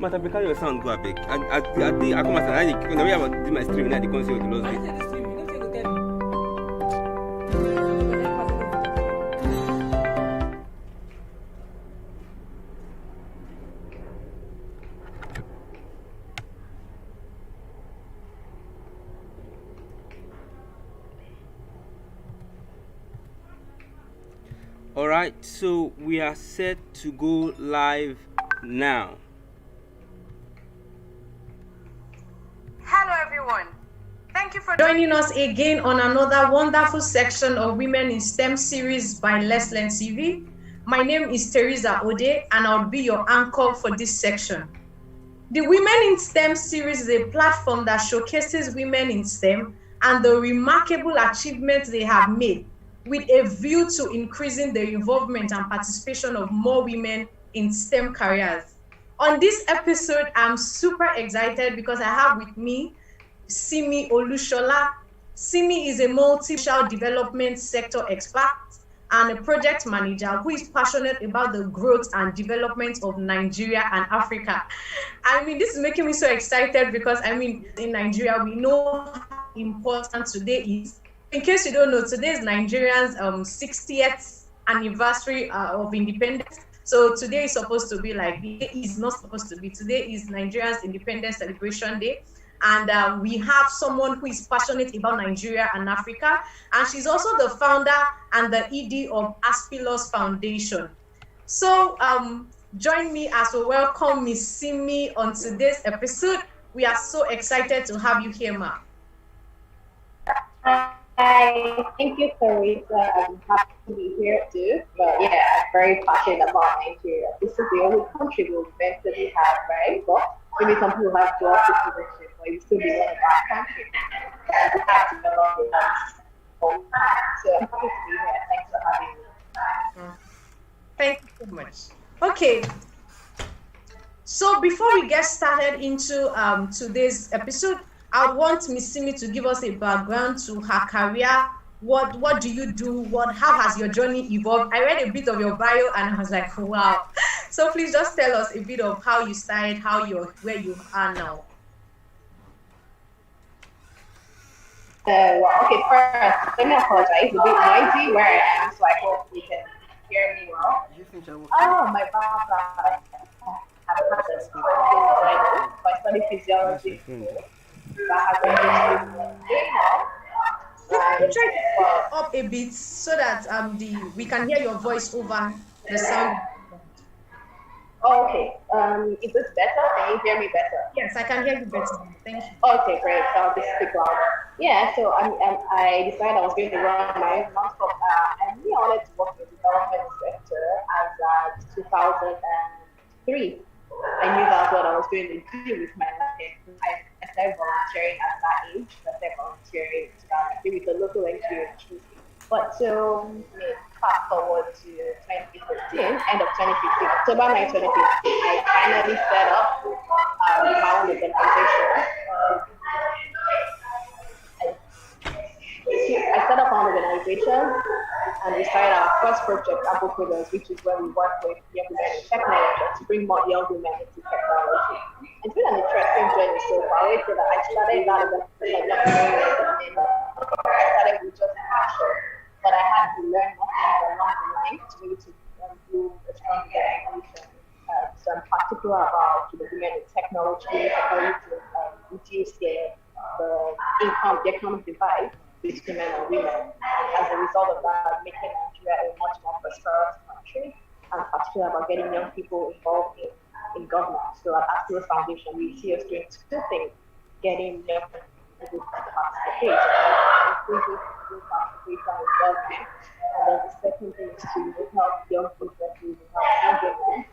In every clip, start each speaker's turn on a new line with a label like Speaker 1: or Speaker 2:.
Speaker 1: Mata because your sound go big. I come as I do my stream now. The concert of the Lord's Day. All right, so we are set to go live now.
Speaker 2: Hello everyone. Thank you for joining us again on another wonderful section of Women in STEM series by Let's Learn TV. My name is Teresa Ode and I'll be your anchor for this section. The Women in STEM series is a platform that showcases women in STEM and the remarkable achievements they have made, with a view to increasing the involvement and participation of more women in STEM careers. On this episode, I'm super excited because I have with me Simi Olushola. Simi is a multi-social development sector expert and a project manager who is passionate about the growth and development of Nigeria and Africa. I mean, this is making me so excited because, I mean, in Nigeria, we know how important today is. In case you don't know, today is Nigeria's 60th anniversary of independence. So today is supposed to be like, it is not supposed to be. Today is Nigeria's Independence Celebration Day. And we have someone who is passionate about Nigeria and Africa. And she's also the founder and the ED of Aspilos Foundation. So join me as we welcome Miss Simi on today's episode. We are so excited to have you here, Ma.
Speaker 3: Hi, thank you, Teresa. I'm happy to be here too. But yeah, I'm very passionate about Nigeria. This is the only country we'll eventually have, right? But maybe some people have dual citizenship, but you still be one of our country. And we have to develop it. So I'm happy to be here. Thanks for having me.
Speaker 2: Thank you so much. Okay. So before we get started into today's episode, I want Miss Simi to give us a background to her career. What do you do? How has your journey evolved? I read a bit of your bio and I was like, wow. So please just tell us a bit of how you started, where you are now.
Speaker 3: Well, okay, first, let me apologize. It's a bit noisy where I am, so I hope you can hear me well. Oh, my background. I studied physiology.
Speaker 2: Try to put up a bit so that we can hear your voice over the sound.
Speaker 3: Oh, okay. Is this better? Can you hear me better?
Speaker 2: Yes, I can hear you better. Thank you.
Speaker 3: Okay, great. So I'll just speak louder. Yeah, so I decided I was going to run my non-stop. I really wanted to work in the development sector as 2003. I knew that's what I was going to do with my life. I started volunteering at that age. I started volunteering with the local NGO. But so fast forward to 2015, end of 2015, October 9, 2015, I finally set up my own organization. I set up an organization and we started our first project, Apple Coders, which is where we work with young women in technology to bring more young women into technology. It's been an interesting journey so far. I started that organization I started with just passion, but I had to learn nothing along the line to be able to do a strong organization. So I'm particular about women in technology, to reduce the economic divide between men and women. And as a result of that, making Nigeria a much more prosperous country, and particularly about getting young people involved in government. So at Aspilos Foundation, we see us doing two things: getting young people to participate, increasing participation in government, and then the second thing is to help young people to help young women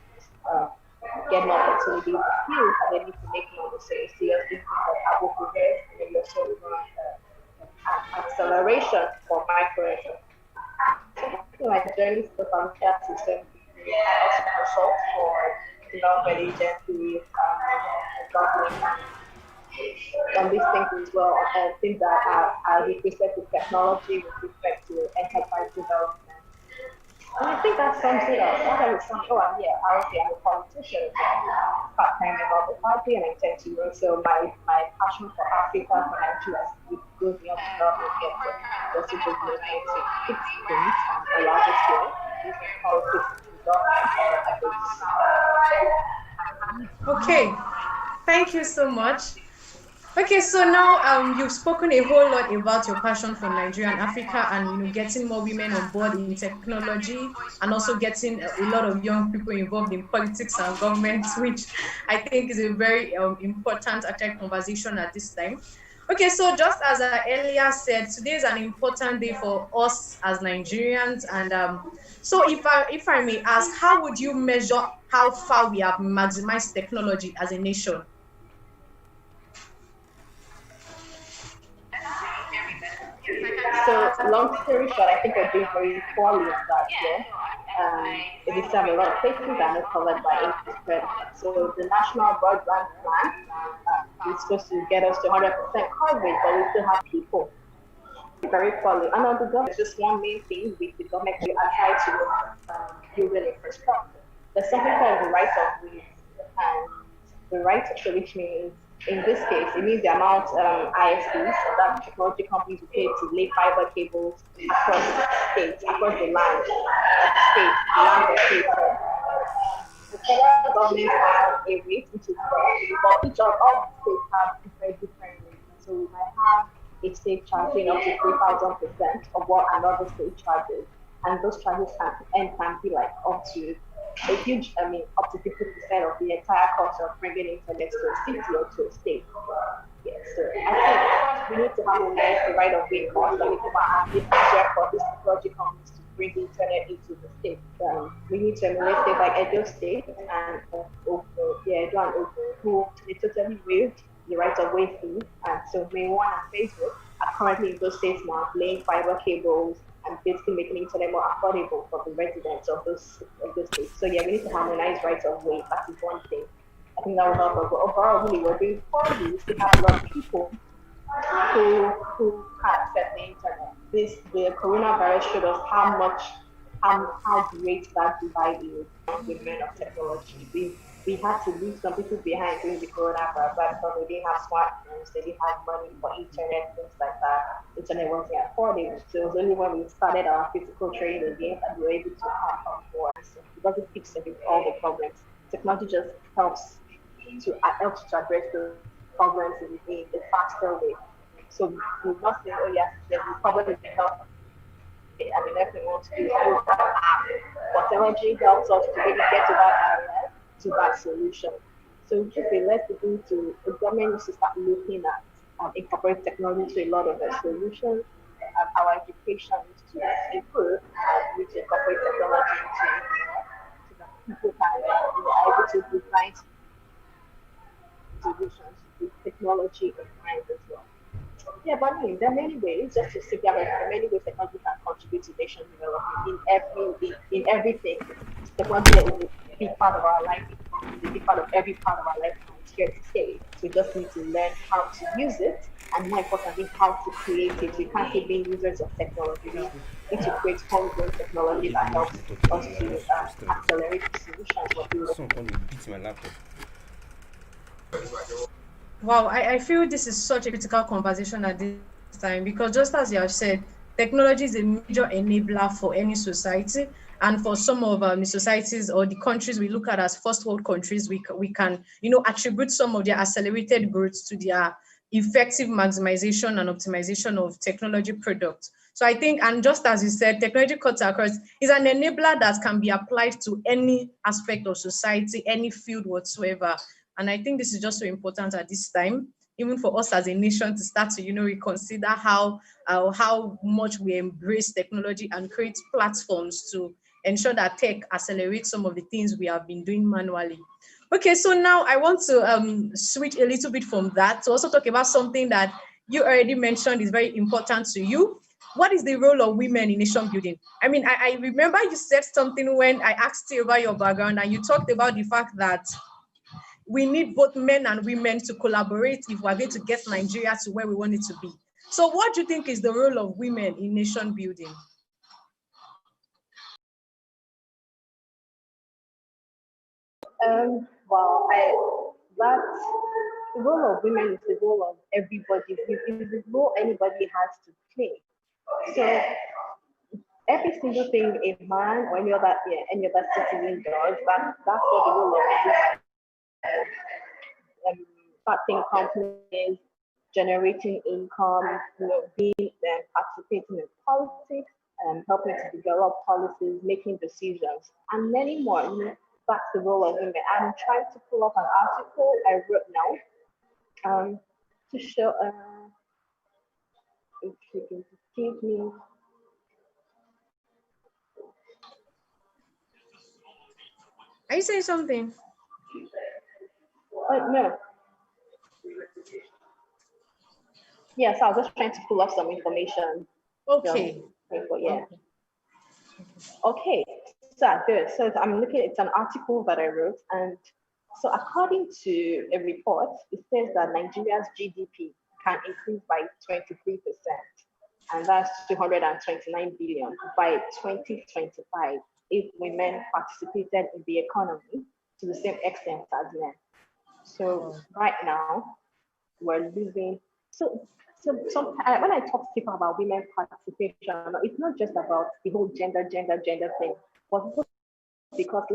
Speaker 3: get more opportunities in skills, and they need to make more decisions. See us doing things like Apple Coders, and then we also run acceleration for micro. So my journey to the healthcare system, I also consult for development agencies, government, on these things as well, and things that are with respect to technology, with respect to enterprise development. And I think that sums it up. I'm a politician, part-time member of the party, and I intend to grow. So my passion for Africa, for Nigeria, it goes beyond development yet. So just to be able to fix things on a larger scale, using politics and government as a
Speaker 2: Okay, thank you so much. Okay, so now you've spoken a whole lot about your passion for Nigeria and Africa, and getting more women on board in technology, and also getting a lot of young people involved in politics and government, which I think is a very important conversation at this time. Okay, so just as I earlier said, today is an important day for us as Nigerians, and so if I may ask, how would you measure how far we have maximized technology as a nation?
Speaker 3: So long story short, I think we're doing very poorly on that. Yeah. We still have a lot of places that are covered by internet. So the national broadband plan is supposed to get us to 100% coverage, but we still have people very poorly. And on the government, just one main thing with the government to apply to building infrastructure. The second part is the right of way, and the right of way, which means in this case, it means the amount ISPs, so that technology companies will pay to lay fiber cables across states, across the land of the state, the land of state. The federal government has a rate which is but each of all the states have different rates. So we might have a state charging up to 3,000% of what another state charges, and those charges can be like up to a huge, up to 50% of the entire cost of bringing internet to a city or to a state. Yes, so I think we need to harmonize the right of way cost and make it easier for these technology companies to bring the internet into the state. We need to emulate states like Edo State and Edo and Ogun, who they totally waived the right of way fee, and so May1 and Facebook are currently in those states now, laying fiber cables and basically making internet more affordable for the residents of those states. So yeah, we need to harmonize rights of way. That is one thing. I think that will help us. But overall, really, we're doing poorly. We still have a lot of people who can't access the internet. The coronavirus showed us how great that divide is with men of technology. We had to leave some people behind during the coronavirus because they didn't have smartphones, they didn't have money for internet, things like that. Internet wasn't affordable. So it was only when we started our physical training again that we were able to have on board. So it doesn't fix all the problems. Technology just helps to address the problems in a faster way. So we're not saying, oh yes, there's a problem with the health. I mean, everything we want to do is build that app. But technology helps us to really get to that area, to that solution. So just a less thing to the government needs to start looking at incorporate technology to a lot of their solutions. Our education needs to improve and we need to incorporate technology into it so that people can be able to design solutions with technology in mind as well. Yeah, but I mean, there are many ways, just to say, there are many ways technology can contribute to nation development in everything. Technology is a big part of our life, it's a big part of every part of our life, and it's here to stay. So we just need to learn how to use it, and more importantly, how to create it. We can't keep being users of technology. We need to create homegrown technology that helps us to accelerate the solutions we're building.
Speaker 2: Wow, I feel this is such a critical conversation at this time because just as you have said, technology is a major enabler for any society. And for some of the societies or the countries we look at as first world countries, we can, attribute some of their accelerated growth to their effective maximization and optimization of technology products. So I think, and just as you said, technology cuts across is an enabler that can be applied to any aspect of society, any field whatsoever. And I think this is just so important at this time, even for us as a nation to start to, reconsider how much we embrace technology and create platforms to ensure that tech accelerates some of the things we have been doing manually. Okay, so now I want to switch a little bit from that to also talk about something that you already mentioned is very important to you. What is the role of women in nation building? I mean, I remember you said something when I asked you about your background, and you talked about the fact that we need both men and women to collaborate if we're going to get Nigeria to where we want it to be. So what do you think is the role of women in nation building?
Speaker 3: Well, that the role of women is the role of everybody. It's the role anybody has to play. So every single thing a man or any other citizen does, that's what the role of a woman. Starting companies, generating income, being participating in politics, helping to develop policies, making decisions, and many more. That's the role of women. I'm trying to pull up an article I wrote now to show. If you can give me.
Speaker 2: Are you saying something?
Speaker 3: No. Yes, I was just trying to pull up some information.
Speaker 2: Okay.
Speaker 3: Yeah. Okay. So good. So I'm looking. It's an article that I wrote, and so according to a report, it says that Nigeria's GDP can increase by 23%, and that's 229 billion by 2025 if women participated in the economy to the same extent as men. So right now, we're losing. So when I talk to people about women participation, it's not just about the whole gender thing, but because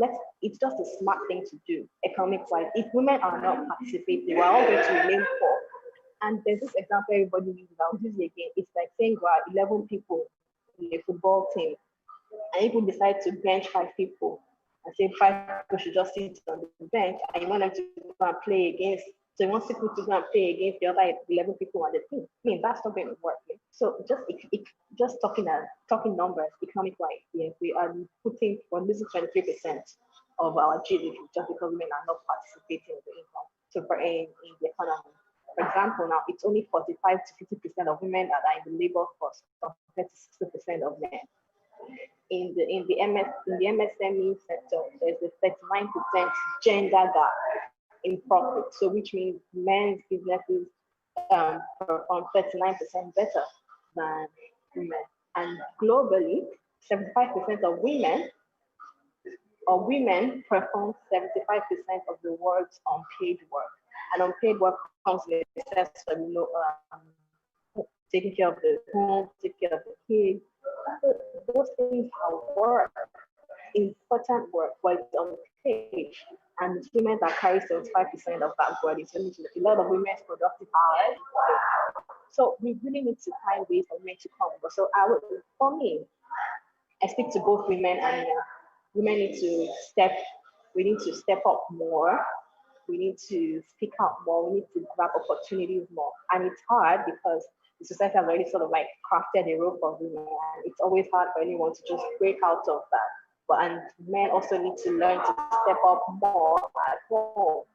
Speaker 3: it's just a smart thing to do economic-wise. If women are not participating, we're all going to remain poor. And there's this example everybody uses, I'll use it again. It's like saying there are 11 people in a football team, and if we decide to bench 5 people and say 5 people should just sit on the bench, and you want them to go and play against, so you want people to go and play against the other 11 people on the team. I mean, that's not going to work. So just talking numbers, economic-wise, we're losing 23% of our GDP just because women are not participating in the income. So in the economy. For example, now it's only 45 to 50% of women that are in the labor force compared to 60% of men. In the MSME sector, there's a 39% gender gap in profit. So which means men's businesses perform 39% better than women. And globally, 75% of women perform 75% of the world's unpaid work. And unpaid work comes with excess of taking care of the home, taking care of the kids. Those things are work, important work, but it's unpaid. And it's women that carry 75% of that body. So a lot of women's productive hours. So we really need to find ways for women to come. So for me, I speak to both women and men. Women need to step up more. We need to speak out more. We need to grab opportunities more. And it's hard because the society has already sort of like crafted a role for women. And it's always hard for anyone to just break out of that. And men also need to learn to step up more at home,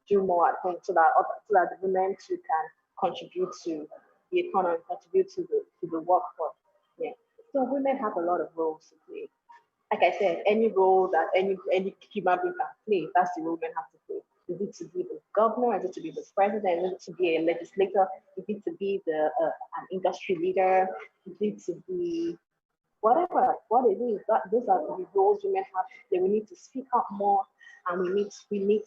Speaker 3: do more at home, so that the women too can contribute to the economy, contribute to the workforce. Yeah. So women have a lot of roles to play. Like I said, any role that any human being can play, that's the role women have to play. Is it to be the governor? Is it to be the president? Is it to be a legislator? Is it to be an industry leader? Is it to be whatever, what it is? Those are the roles women have to play. We need to speak out more, and we need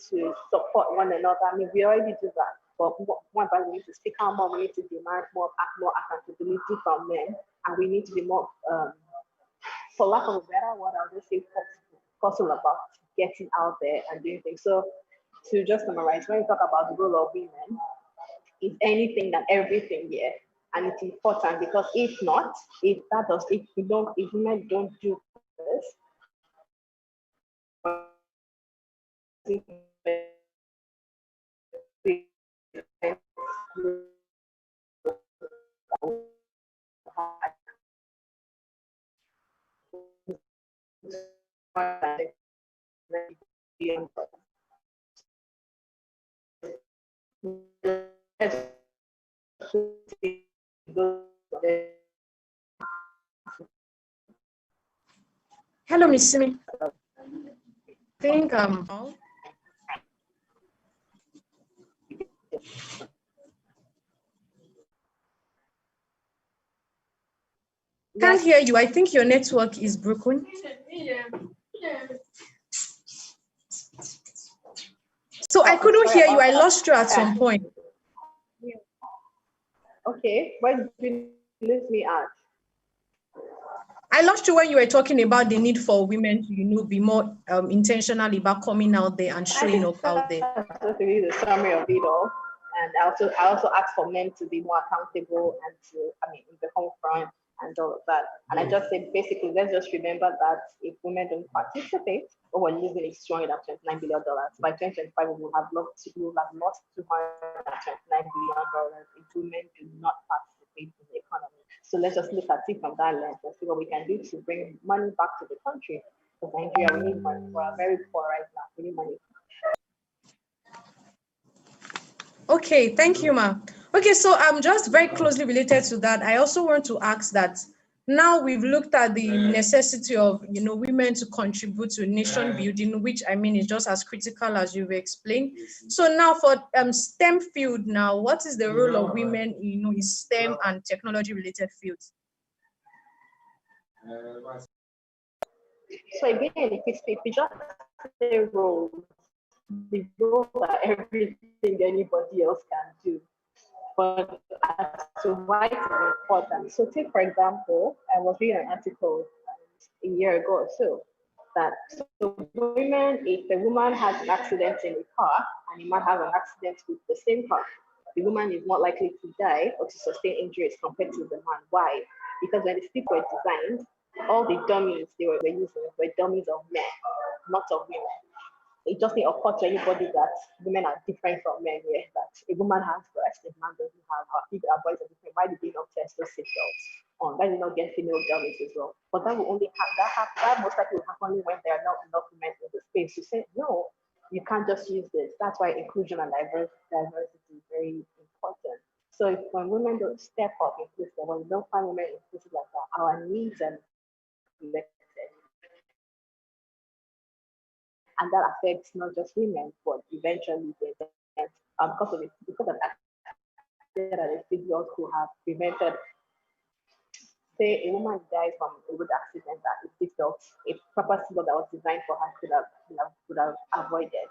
Speaker 3: to support one another. I mean, we already do that, but one by we need to speak out more. We need to demand more accountability from men, and we need to be more, for lack of a better word, I'll just say possible about getting out there and doing things. So to just summarize, when we talk about the role of women, it's anything and everything here. And it's important because if women don't do
Speaker 2: Hello, Miss Simi. I think can't hear you. I think your network is broken. I couldn't hear you. I lost you at some point.
Speaker 3: Okay, where did you lose me at?
Speaker 2: I lost you when you were talking about the need for women to, be more intentional about coming out there and showing up out there.
Speaker 3: That's really the summary of it all. And I also asked for men to be more accountable and in the home front and all of that. And I just said, basically, let's just remember that if women don't participate, what we're losing is $229 billion. By 2025, we will have lost $229 billion if women do not participate in the economy. So let's just look at it from that lens and see what we can do to bring money back to the country. Because Nigeria, we need money. We're very poor right now. We need money.
Speaker 2: Okay, thank you, Ma. Okay, so just very closely related to that, I also want to ask that now we've looked at the necessity of women to contribute to nation building, which is just as critical as you've explained. So now for STEM field, now what is the role of women in STEM and technology related fields?
Speaker 3: So again, if we just say roles, the role that everything anybody else can do. But as to why it's important. So take, for example, I was reading an article a year ago or so that women, if a woman has an accident in a car and a man has an accident with the same car, the woman is more likely to die or to sustain injuries compared to the man. Why? Because when the seats were designed, all the dummies they were using were dummies of men, not of women. It just didn't occur to anybody that women are different from men. Yeah, that a woman has breasts, a man doesn't have. Our boys are different. Why did they not test those seatbelts on? Why did they not get female dummies as well? But that will only that most likely will happen only when there are not enough women in the space. You say no, you can't just use this. That's why inclusion and diversity is very important. So if when women don't step up in this, when we don't find women in places like that, our needs and and that affects not just women, but eventually because of that individuals who have prevented, say a woman dies from a road accident that is difficult, a proper seatbelt that was designed for her could have avoided.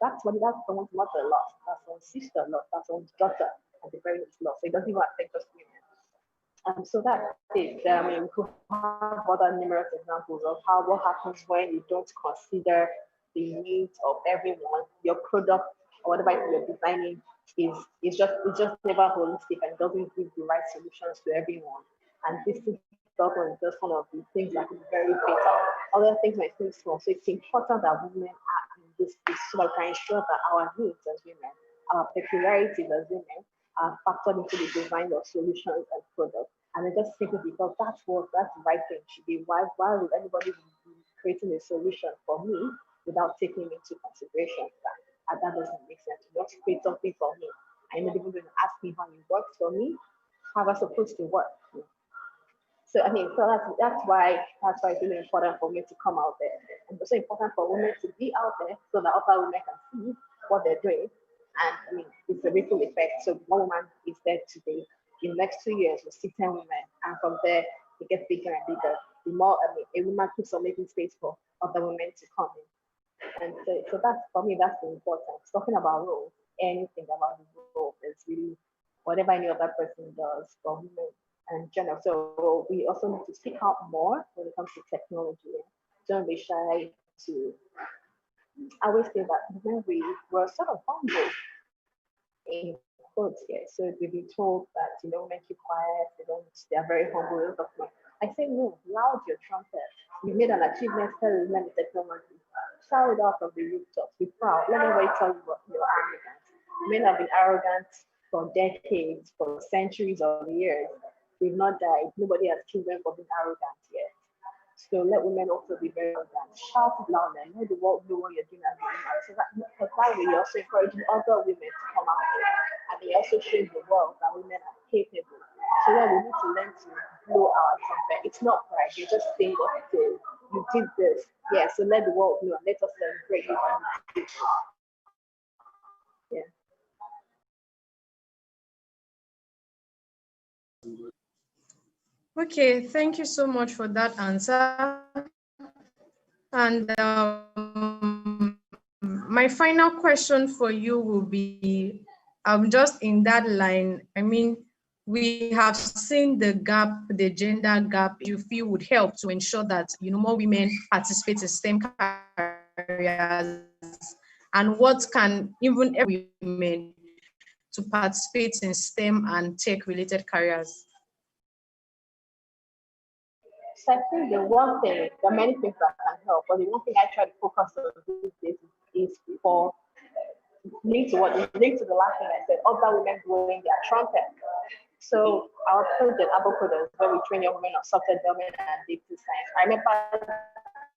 Speaker 3: That's someone's mother lost, that's someone's sister lost, that's someone's daughter at the very least lost. So it doesn't even affect just women. So that's it. We could have other numerous examples of what happens when you don't consider the needs of everyone. Your product or whatever you're designing is just never holistic and doesn't give the right solutions to everyone. And this is just one of the things that is very fatal. Other things might seem small. So it's important that women are in this space so that we can ensure that our needs as women, our peculiarities as women, are factored into the design of solutions and products. And I just simply because that's the right thing should be. Why would anybody be creating a solution for me without taking into consideration that doesn't make sense? You have to create something for me. I'm not even going to ask me how it works for me. How am I supposed to work? So that's why it's really important for me to come out there. And it's also important for women to be out there so that other women can see what they're doing. And it's a ripple effect. So one woman is there today. In the next 2 years, we'll see 10 women. And from there, it gets bigger and bigger. The more a woman keeps on making space for other women to come in. And so that's, for me, that's the importance. Talking about roles, anything about the role is really whatever any other person does for women and general. So we also need to speak out more when it comes to technology. Don't be shy to, I always say that when we were sort of humble in quotes here. So we've been told that, women keep quiet, they are very humble. I say, no, loud your trumpet. You made an achievement, tell women the technology. Shout it out from the rooftops. Be proud. Let me tell you what you're arrogant. Men have been arrogant for decades, for centuries or years. They've not died. Nobody has killed them for being arrogant yet. So let women also be very arrogant. Shout it loud and let the world know what you're doing as a woman. So that way you're also encouraging other women to come out there. And they also show the world that women are capable. So that we need to learn to blow our trumpet. It's not pride. You're just saying what it is. You did this. Yeah, so let the world know. Let us celebrate you. Yeah.
Speaker 2: Okay, thank you so much for that answer. And my final question for you will be, just in that line, I mean, we have seen the gap, the gender gap, you feel would help to ensure that, you know, more women participate in STEM careers, and what can even every women to participate in STEM and tech related careers?
Speaker 3: So I think the one thing, there are many things that can help, but the one thing I try to focus on these days is for linked to the last thing I said, other women blowing their trumpet. So our project, Abokodos, where we train young women on software development and data science. I remember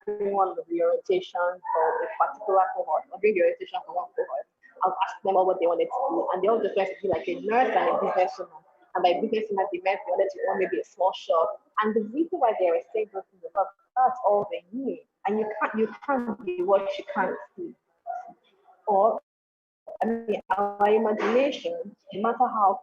Speaker 3: doing one of the orientation for a particular cohort, or doing the orientation for one cohort. I'll ask them all what they wanted to do, and they all just wanted to be like a nurse and a businesswoman. And by businesswoman, they meant they wanted to own maybe a small shop. And the reason why they were saying those things is because that's all they need. And you can't be what you can't see. Or I mean, our imagination, no matter how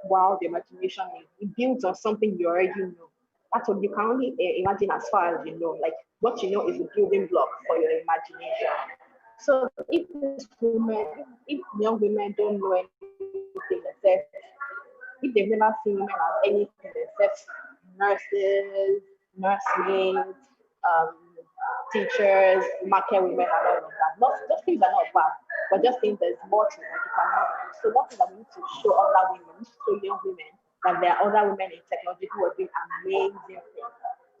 Speaker 3: wild the imagination is, it builds on something you already know. That's what you can only imagine as far as you know. Like what you know is a building block for your imagination. So if young women don't know anything except, if they've never seen women as anything except nurses, nursemaids, teachers, market women, and all of that. Those things are not bad, but just think there's more to what you can imagine. So that's what we need to show other women, we need to show young women that there are other women in technology who are doing amazing things.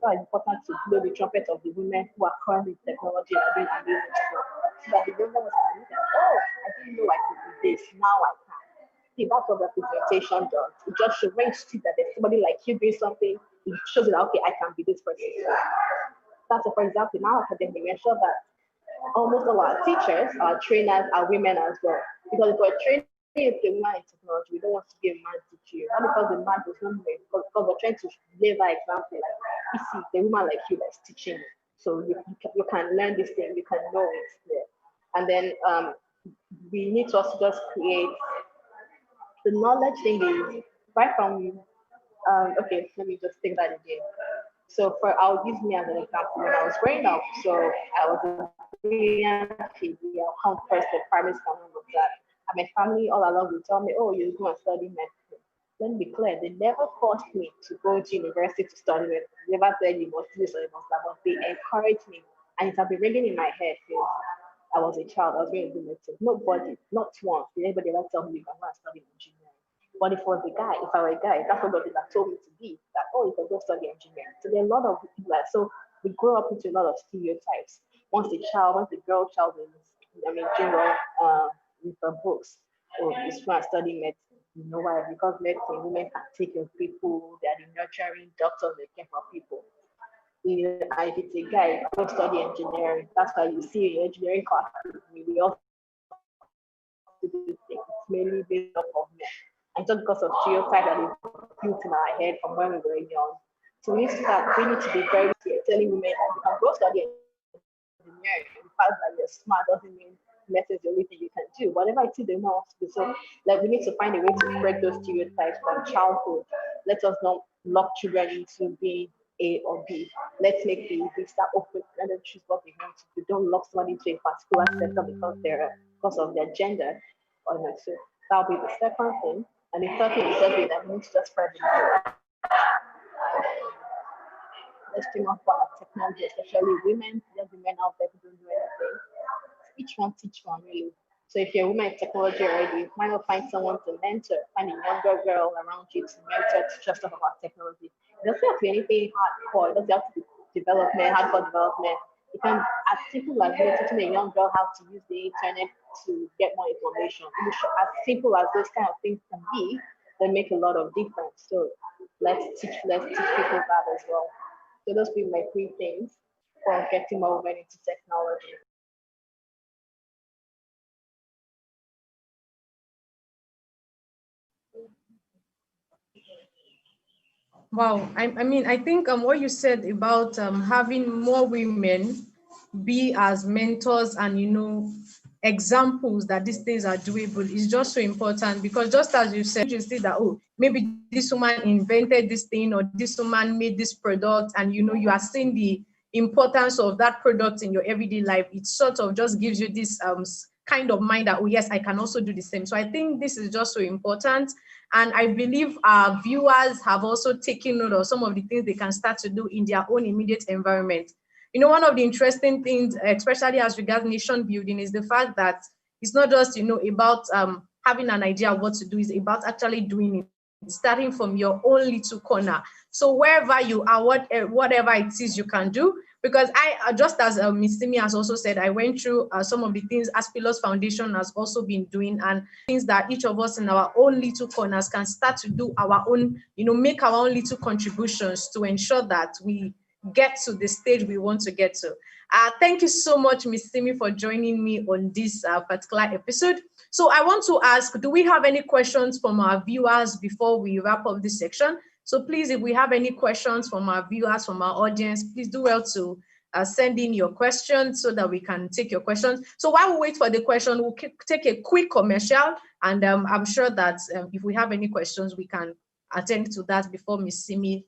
Speaker 3: So it's important to blow the trumpet of the women who are currently in technology and are doing amazing stuff. So that the younger ones can look at, oh, I didn't know I could do this, now I can. See, that's what representation does. It just shows when you see that there's somebody like you doing something, it shows that, okay, I can be this person. That's for example, in our academy, we ensure that almost all our teachers, our trainers are women as well. Because if we're training a woman in technology, we don't want to be a man teacher. Not because the man does not know it, because we're trying to live that example. Like, you see, the woman like you that's teaching you. So you can learn this thing, you can know it there. And then we need to also just create the knowledge thing is right from, okay, let me just take that again. So I'll use me as an example. When I was growing up, so I was a brilliant kid. I'll come first in primary school and all of that. And my family all along would tell me, oh, you're going to study medicine. Let me be clear, they never forced me to go to university to study medicine. They never said you must do this or you must that, but they encouraged me. And it has been ringing in my head since I was a child. I was going to do medicine. Nobody, not once, did anybody ever tell me you can go and study engineering. But if I was a guy, that's what God told me to be, that, oh, you can go study engineering. So there are a lot of people like, so we grow up into a lot of stereotypes. Once the girl child is, general, with the books, or is trying to study medicine. You know why? Because medicine, women can take care of people, they are the nurturing doctors, they care for people. And if it's a guy, go study engineering. That's why you see in engineering classes, we also do this thing. It's mainly based off of men. And just because of stereotypes that is built in our head from when we were young. So we need to be very clear, telling women that you can go study engineering. The fact that you're smart doesn't mean medicine is the only thing you can do. Whatever it is they want to do. So we need to find a way to break those stereotypes from childhood. Let us not lock children into being A or B. Let's make the start open, let them choose what they want to do. Don't lock somebody into a particular sector because of their gender. Or not. So that'll be the second thing. And the third thing is just that we need to just spread the word. Let's think about technology, especially women. There's women out there who don't do anything. Each one teach one, really. So if you're a woman in technology already, why not find someone to mentor? Find a younger girl around you to mentor, to just talk about technology. It doesn't have to be anything hardcore. It doesn't have to be hardcore development. You can, as simple as teaching a young girl how to use the internet to get more information. As simple as those kind of things can be, they make a lot of difference. So let's teach people that as well. So those be my 3 things for getting more women into technology.
Speaker 2: Wow, I think what you said about having more women be as mentors and, examples that these things are doable is just so important, because just as you said, you see that, oh, maybe this woman invented this thing or this woman made this product, and, you are seeing the importance of that product in your everyday life. It sort of just gives you this kind of mind that, oh yes, I can also do the same. So I think this is just so important. And I believe our viewers have also taken note of some of the things they can start to do in their own immediate environment. You know, one of the interesting things, especially as regards nation building, is the fact that it's not just, you know, about having an idea of what to do, it's about actually doing it, starting from your own little corner. So wherever you are, whatever it is you can do, because I, just as Ms. Simi has also said, I went through some of the things Aspilos Foundation has also been doing, and things that each of us in our own little corners can start to do our own, you know, make our own little contributions to ensure that we get to the stage we want to get to. Thank you so much, Ms. Simi, for joining me on this particular episode. So I want to ask, do we have any questions from our viewers before we wrap up this section? So please, if we have any questions from our viewers, from our audience, please do well to send in your questions so that we can take your questions. So while we wait for the question, we'll take a quick commercial, and I'm sure that if we have any questions, we can attend to that before Ms. Simi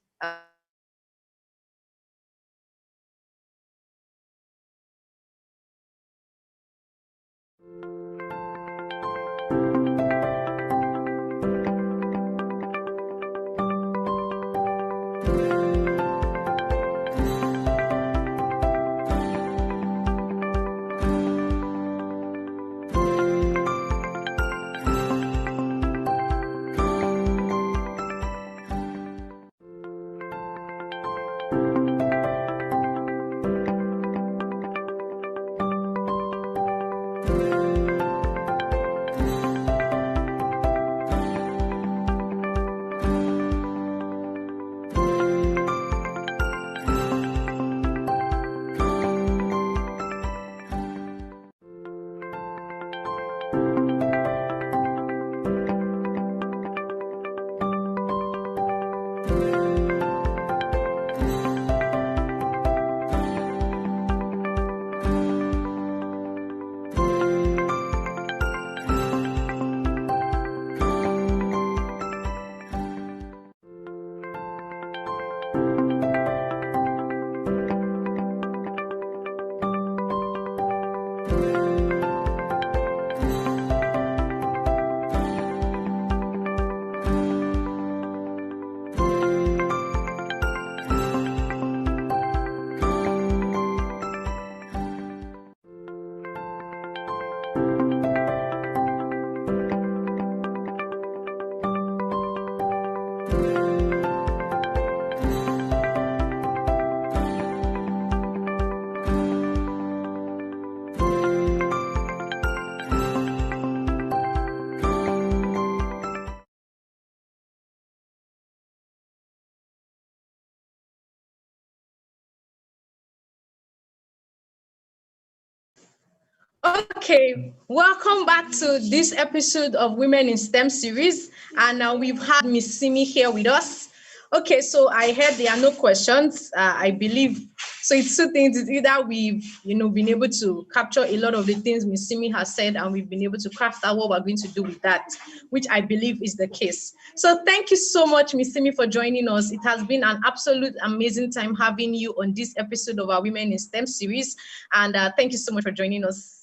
Speaker 2: Okay, welcome back to this episode of Women in STEM series, and we've had Miss Simi here with us. Okay, so I heard there are no questions. I believe so. It's two things. It's either we've been able to capture a lot of the things Miss Simi has said, and we've been able to craft out what we're going to do with that, which I believe is the case. So thank you so much, Miss Simi, for joining us. It has been an absolute amazing time having you on this episode of our Women in STEM series, and thank you so much for joining us.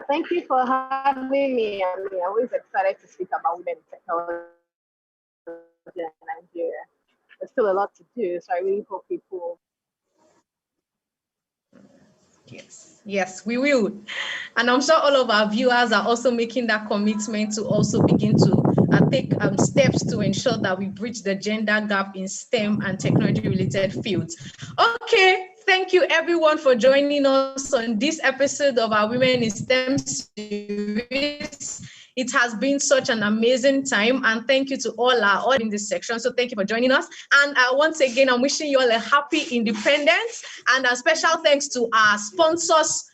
Speaker 3: Thank you for having me. I'm always excited to speak about women in technology in Nigeria. There's still a lot to do, so I really hope people.
Speaker 2: Yes, we will. And I'm sure all of our viewers are also making that commitment to also begin to take steps to ensure that we bridge the gender gap in STEM and technology-related fields. Okay, thank you everyone for joining us on this episode of our Women in STEM series. It has been such an amazing time, and thank you to all our audience in this section. So thank you for joining us. And once again, I'm wishing you all a happy independence, and a special thanks to our sponsors,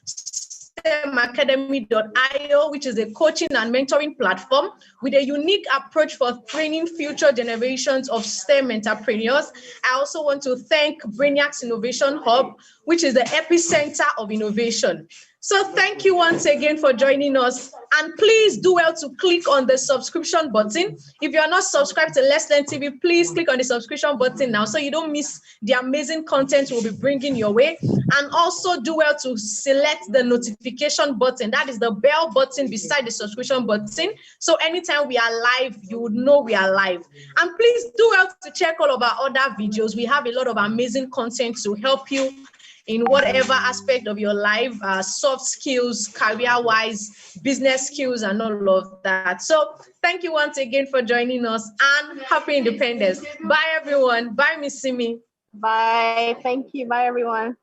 Speaker 2: STEMacademy.io, which is a coaching and mentoring platform with a unique approach for training future generations of STEM entrepreneurs. I also want to thank Brainiac's Innovation Hub, which is the epicenter of innovation. So thank you once again for joining us. And please do well to click on the subscription button. If you are not subscribed to Let's Learn TV, please click on the subscription button now so you don't miss the amazing content we'll be bringing your way. And also do well to select the notification button. That is the bell button beside the subscription button. So anytime we are live, you would know we are live. And please do well to check all of our other videos. We have a lot of amazing content to help you in whatever aspect of your life, soft skills, career-wise, business skills, and all of that. So thank you once again for joining us, and happy independence. Bye, everyone. Bye, Miss Simi.
Speaker 3: Bye. Thank you. Bye, everyone.